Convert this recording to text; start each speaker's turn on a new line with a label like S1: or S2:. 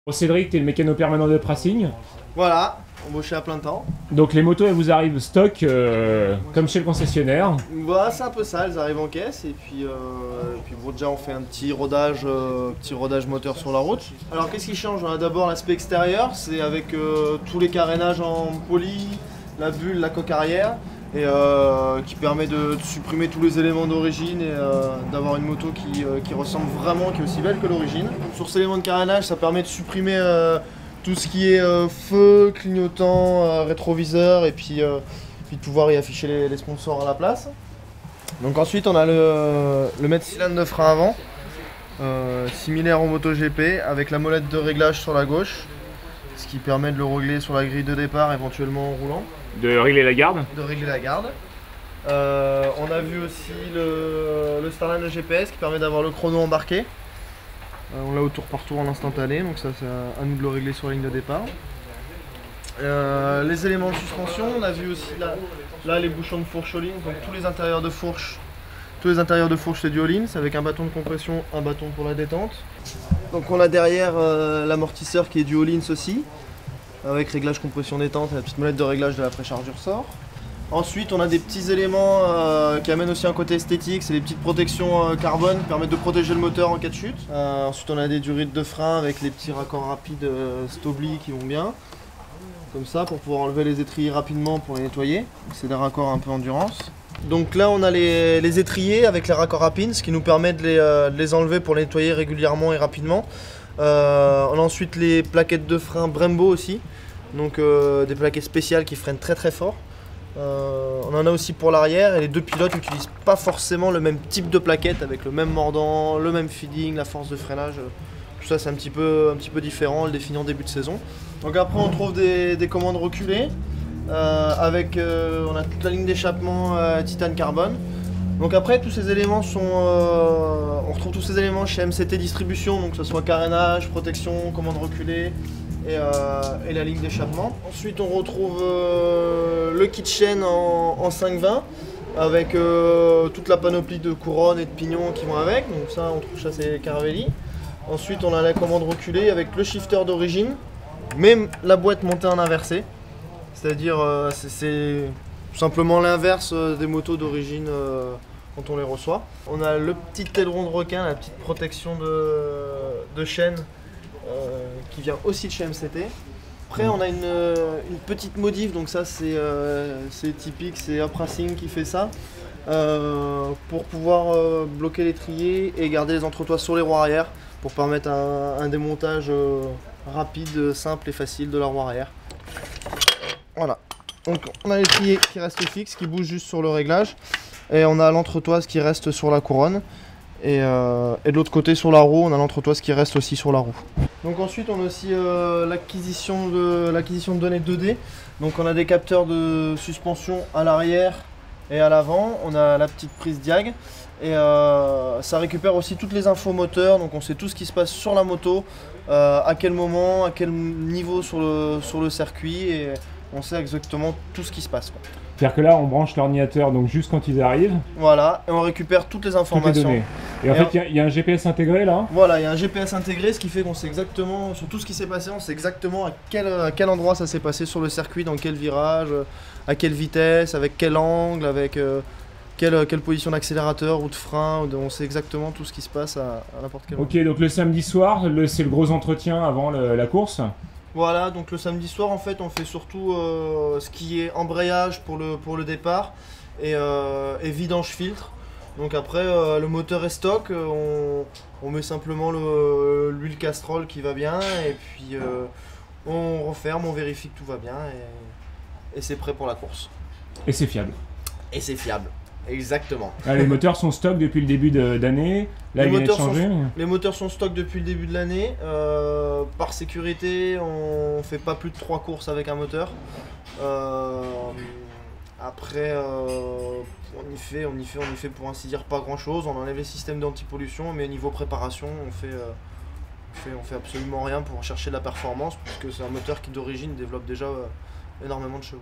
S1: Bon, Cédric, t'es le mécano permanent de Prassing.
S2: Voilà, embauché à plein temps.
S1: Donc les motos, elles vous arrivent stock, comme chez le concessionnaire.
S2: Voilà, c'est un peu ça, elles arrivent en caisse et puis bon, déjà on fait un petit rodage moteur sur la route. Alors qu'est-ce qui change? On a d'abord l'aspect extérieur, c'est avec tous les carénages en poly, la bulle, la coque arrière, et qui permet de supprimer tous les éléments d'origine et d'avoir une moto qui ressemble vraiment, qui est aussi belle que l'origine. Sur ces éléments de carénage, ça permet de supprimer tout ce qui est feu, clignotant, rétroviseur et puis de pouvoir y afficher les sponsors à la place. Donc ensuite on a le mètre cylindre de frein avant, similaire au MotoGP, avec la molette de réglage sur la gauche, ce qui permet de le régler sur la grille de départ, éventuellement en roulant.
S1: De régler la garde.
S2: De régler la garde. On a vu aussi le Starline de GPS qui permet d'avoir le chrono embarqué. On l'a au tour par tour en instantané, donc ça c'est à nous de le régler sur la ligne de départ. Les éléments de suspension, on a vu aussi là les bouchons de fourche Öhlins, donc tous les intérieurs de fourche c'est du Öhlins avec un bâton de compression, un bâton pour la détente. Donc on a derrière l'amortisseur qui est du Öhlins aussi, avec réglage compression détente et la petite molette de réglage de la préchargure sort. Ensuite on a des petits éléments qui amènent aussi un côté esthétique, c'est les petites protections carbone qui permettent de protéger le moteur en cas de chute. Ensuite on a des durites de frein avec les petits raccords rapides Stobli qui vont bien. Comme ça pour pouvoir enlever les étriers rapidement pour les nettoyer. C'est des raccords un peu endurance. Donc là on a les étriers avec les raccords à pins, ce qui nous permet de les enlever pour les nettoyer régulièrement et rapidement. On a ensuite les plaquettes de frein Brembo aussi, donc des plaquettes spéciales qui freinent très très fort. On en a aussi pour l'arrière et les deux pilotes n'utilisent pas forcément le même type de plaquette avec le même mordant, le même feeding, la force de freinage. Tout ça c'est un petit peu différent, on le définit en début de saison. Donc après on trouve des commandes reculées avec on a toute la ligne d'échappement titane carbone. Donc après tous ces éléments sont on retrouve tous ces éléments chez MCT Distribution, donc que ce soit carénage, protection, commande reculée et la ligne d'échappement. Ensuite on retrouve le kit chaîne en 520 avec toute la panoplie de couronnes et de pignons qui vont avec, donc ça on trouve ça c'est Caravelli. Ensuite on a la commande reculée avec le shifter d'origine, même la boîte montée en inversé, c'est-à-dire c'est tout simplement l'inverse des motos d'origine quand on les reçoit. On a le petit aileron de requin, la petite protection de chaîne qui vient aussi de chez MCT. Après on a une petite modif, donc ça c'est typique, c'est Up Racing qui fait ça. Pour pouvoir bloquer l'étrier et garder les entretoits sur les roues arrière pour permettre un démontage rapide, simple et facile de la roue arrière. Voilà, donc on a l'étrier qui reste fixe, qui bouge juste sur le réglage et on a l'entretoise qui reste sur la couronne et de l'autre côté sur la roue on a l'entretoise qui reste aussi sur la roue. Donc ensuite on a aussi l'acquisition de données 2D, donc on a des capteurs de suspension à l'arrière et à l'avant, on a la petite prise diag et ça récupère aussi toutes les infos moteurs, donc on sait tout ce qui se passe sur la moto, à quel moment, à quel niveau sur le circuit et on sait exactement tout ce qui se passe.
S1: C'est-à-dire que là on branche l'ordinateur donc juste quand ils arrivent.
S2: Voilà, et on récquipère toutes les informations.
S1: Toutes les données. Et en fait il y a un GPS intégré là.
S2: Voilà, il y a un GPS intégré, ce qui fait qu'on sait exactement, sur tout ce qui s'est passé, on sait exactement à quel endroit ça s'est passé sur le circuit, dans quel virage, à quelle vitesse, avec quel angle, avec quelle position d'accélérateur ou de frein, on sait exactement tout ce qui se passe à n'importe quel moment.
S1: Ok, donc le samedi soir, c'est le gros entretien avant la course.
S2: Voilà, donc le samedi soir en fait on fait surtout ce qui est embrayage pour le départ et vidange filtre. Donc après le moteur est stock, on met simplement l'huile Castrol qui va bien et puis on referme, on vérifie que tout va bien et c'est prêt pour la course.
S1: Et c'est fiable.
S2: Et c'est fiable, exactement.
S1: Ah, les moteurs sont stock depuis le début d'année. Là, ils viennent de changer.
S2: Les moteurs sont stock depuis le début de l'année. Par sécurité, on fait pas plus de 3 courses avec un moteur. Après, on y fait pour ainsi dire pas grand chose. On enlève les systèmes d'antipollution, mais niveau préparation, on fait absolument rien pour chercher de la performance, puisque c'est un moteur qui d'origine développe déjà énormément de chevaux.